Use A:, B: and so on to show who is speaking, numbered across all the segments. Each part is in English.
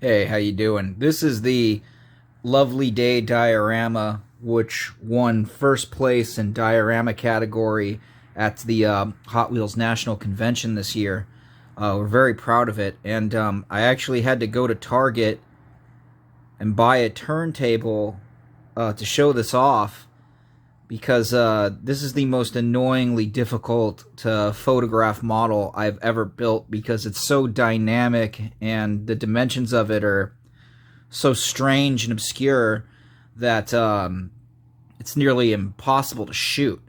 A: Hey, how you doing? This is the Lovely Day diorama, which won first place in diorama category at the Hot Wheels National Convention this year. We're very proud of it, and I actually had to go to Target and buy a turntable to show this off because this is the most annoyingly difficult to photograph model I've ever built because it's so dynamic and the dimensions of it are so strange and obscure that it's nearly impossible to shoot.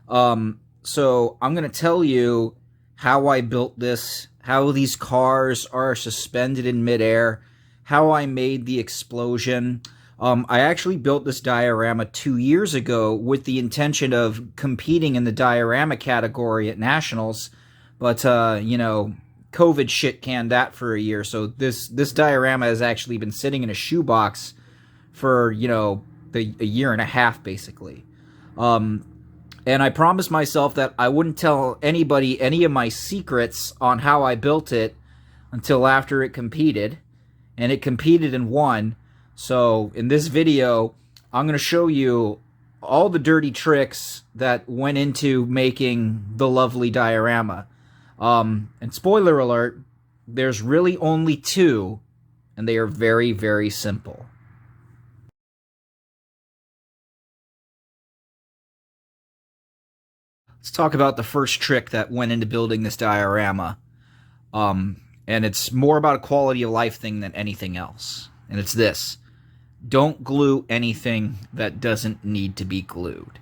A: So I'm going to tell you how I built this, how these cars are suspended in midair, how I made the explosion. I actually built this diorama 2 years ago with the intention of competing in the diorama category at Nationals, but, COVID shit canned that for a year, so this diorama has actually been sitting in a shoebox for, a year and a half, basically. And I promised myself that I wouldn't tell anybody any of my secrets on how I built it until after it competed, and it competed and won. So in this video, I'm going to show you all the dirty tricks that went into making the lovely diorama. And spoiler alert, there's really only two, and they are very, very simple. Let's talk about the first trick that went into building this diorama. And it's more about a quality of life thing than anything else. And it's this. Don't glue anything that doesn't need to be glued.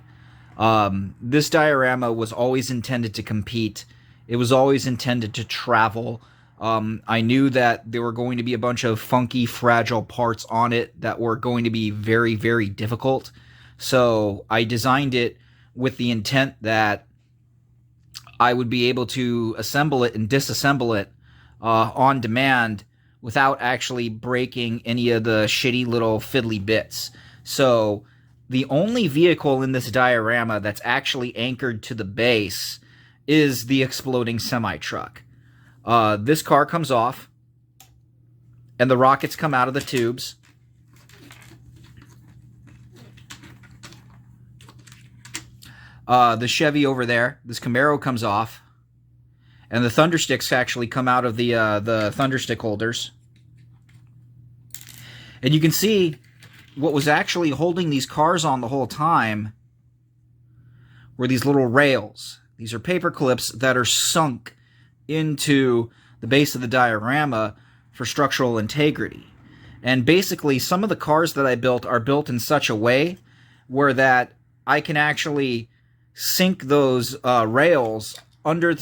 A: This diorama was always intended to compete. It was always intended to travel. I knew that there were going to be a bunch of funky, fragile parts on it that were going to be very, very difficult. So I designed it with the intent that I would be able to assemble it and disassemble it on demand without actually breaking any of the shitty little fiddly bits. So the only vehicle in this diorama that's actually anchored to the base is the exploding semi-truck. This car comes off, and the rockets come out of the tubes. The Chevy over there, this Camaro comes off, and the Thundersticks actually come out of the Thunderstick holders. And you can see what was actually holding these cars on the whole time were these little rails. These are paper clips that are sunk into the base of the diorama for structural integrity. And basically, some of the cars that I built are built in such a way where that I can actually sink those rails under the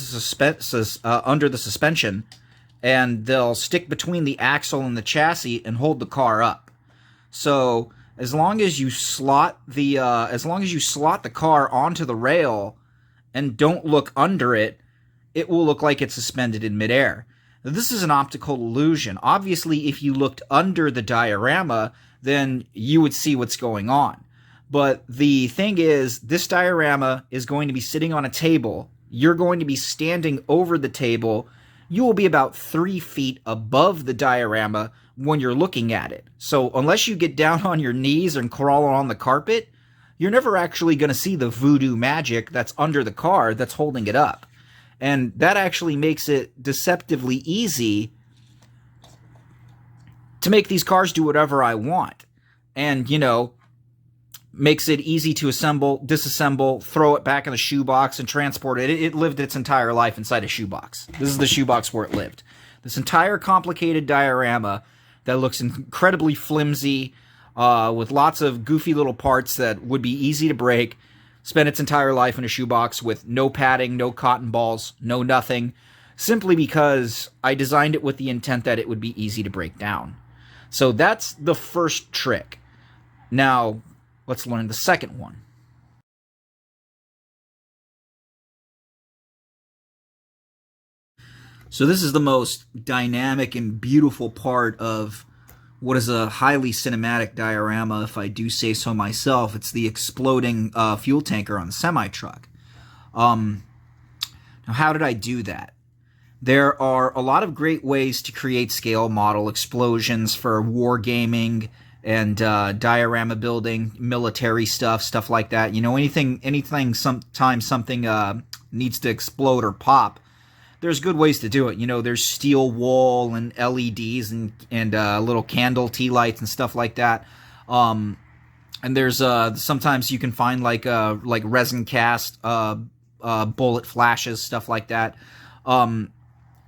A: suspension, and they'll stick between the axle and the chassis and hold the car up. So as long as you slot the car onto the rail and don't look under it, it will look like it's suspended in midair. Now, this is an optical illusion. Obviously, if you looked under the diorama, then you would see what's going on. But the thing is, this diorama is going to be sitting on a table. You're going to be standing over the table. You will be about 3 feet above the diorama when you're looking at it. So unless you get down on your knees and crawl on the carpet, you're never actually going to see the voodoo magic that's under the car that's holding it up. And that actually makes it deceptively easy to make these cars do whatever I want. And, makes it easy to assemble, disassemble, throw it back in the shoebox, and transport it. It lived its entire life inside a shoebox. This is the shoebox where it lived. This entire complicated diorama that looks incredibly flimsy, with lots of goofy little parts that would be easy to break, spent its entire life in a shoebox with no padding, no cotton balls, no nothing, simply because I designed it with the intent that it would be easy to break down. So that's the first trick. Now, let's learn the second one. So this is the most dynamic and beautiful part of what is a highly cinematic diorama, if I do say so myself. It's the exploding fuel tanker on the semi-truck. Now, how did I do that? There are a lot of great ways to create scale model explosions for wargaming and diorama building, military stuff like that. You know, anything. Sometimes something needs to explode or pop. There's good ways to do it. You know, there's steel wool and LEDs and little candle tea lights and stuff like that. And there's sometimes you can find like resin cast bullet flashes, stuff like that.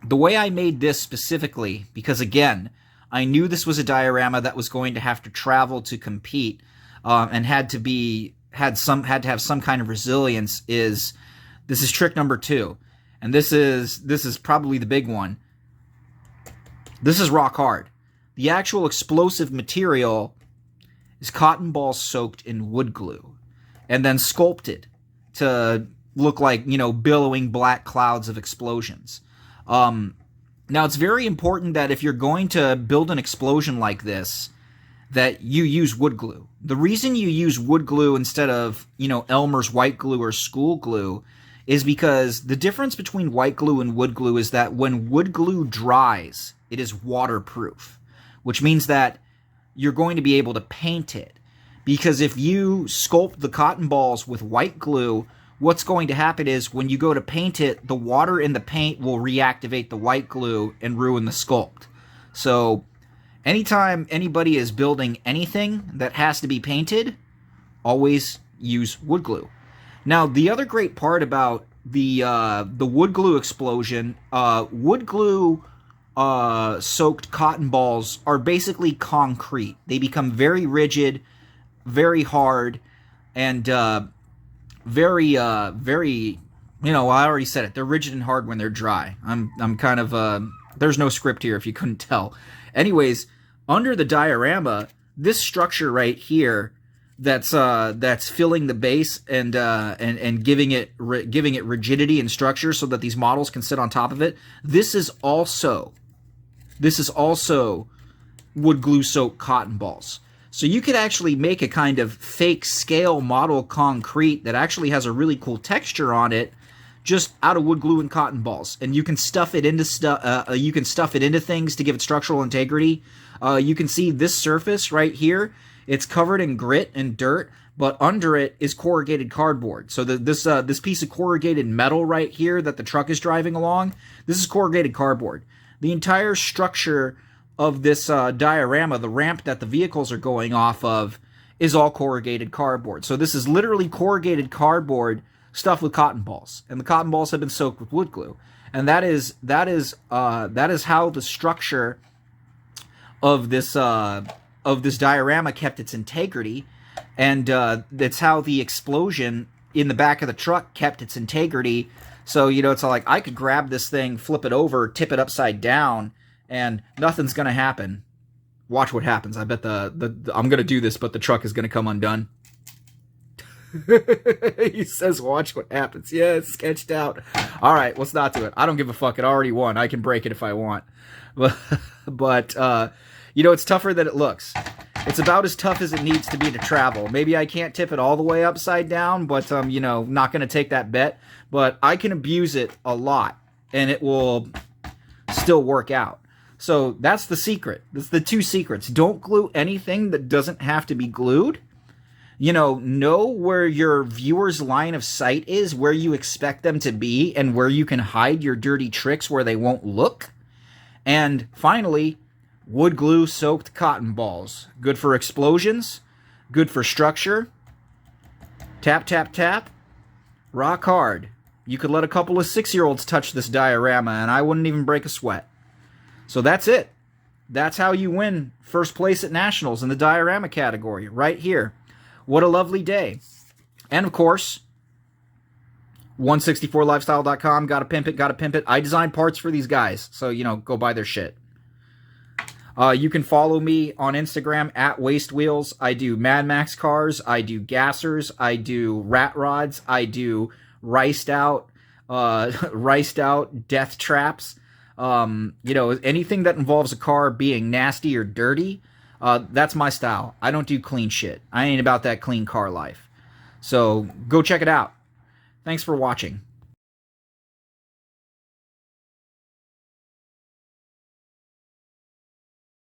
A: The way I made this specifically, because again, I knew this was a diorama that was going to have to travel to compete, and had to have some kind of resilience. This is trick number 2, and this is probably the big one. This is rock hard. The actual explosive material is cotton balls soaked in wood glue, and then sculpted to look like, you know, billowing black clouds of explosions. Now, it's very important that if you're going to build an explosion like this, that you use wood glue. The reason you use wood glue instead of, you know, Elmer's white glue or school glue is because the difference between white glue and wood glue is that when wood glue dries, it is waterproof, which means that you're going to be able to paint it. Because if you sculpt the cotton balls with white glue, what's going to happen is when you go to paint it, the water in the paint will reactivate the white glue and ruin the sculpt. So anytime anybody is building anything that has to be painted, always use wood glue. Now, the other great part about the wood glue explosion, wood glue soaked cotton balls are basically concrete. They become very rigid, very hard, and very, you know, I already said it. They're rigid and hard when they're dry. I'm kind of, there's no script here if you couldn't tell. Anyways, under the diorama, this structure right here, that's filling the base and giving it rigidity and structure so that these models can sit on top of it. This is also wood glue soaked cotton balls. So you could actually make a kind of fake scale model concrete that actually has a really cool texture on it, just out of wood glue and cotton balls, and you can stuff it into things to give it structural integrity. You can see this surface right here; it's covered in grit and dirt, but under it is corrugated cardboard. So this piece of corrugated metal right here that the truck is driving along, this is corrugated cardboard. The entire structure of this diorama, the ramp that the vehicles are going off of, is all corrugated cardboard. So this is literally corrugated cardboard stuffed with cotton balls, and the cotton balls have been soaked with wood glue. And that is how the structure of this diorama kept its integrity, and that's how the explosion in the back of the truck kept its integrity. So, you know, it's like I could grab this thing, flip it over, tip it upside down, and nothing's gonna happen. Watch what happens. I bet I'm gonna do this, but the truck is gonna come undone. He says, "Watch what happens." Yeah, it's sketched out. All right, let's not do it. I don't give a fuck. It already won. I can break it if I want. But you know, it's tougher than it looks. It's about as tough as it needs to be to travel. Maybe I can't tip it all the way upside down, but you know, not gonna take that bet. But I can abuse it a lot, and it will still work out. So that's the secret. That's the 2 secrets. Don't glue anything that doesn't have to be glued. You know where your viewer's line of sight is, where you expect them to be, and where you can hide your dirty tricks where they won't look. And finally, wood glue soaked cotton balls. Good for explosions, good for structure. Tap, tap, tap. Rock hard. You could let a couple of 6-year-olds touch this diorama, and I wouldn't even break a sweat. So that's it. That's how you win first place at Nationals in the diorama category, right here. What a lovely day. And of course, 164lifestyle.com. Gotta pimp it, gotta pimp it. I design parts for these guys, so, you know, go buy their shit. You can follow me on Instagram at Waste Wheels. I do Mad Max cars. I do gassers. I do rat rods. I do riced out death traps. You know, anything that involves a car being nasty or dirty, that's my style. I don't do clean shit. I ain't about that clean car life. So go check it out. Thanks for watching.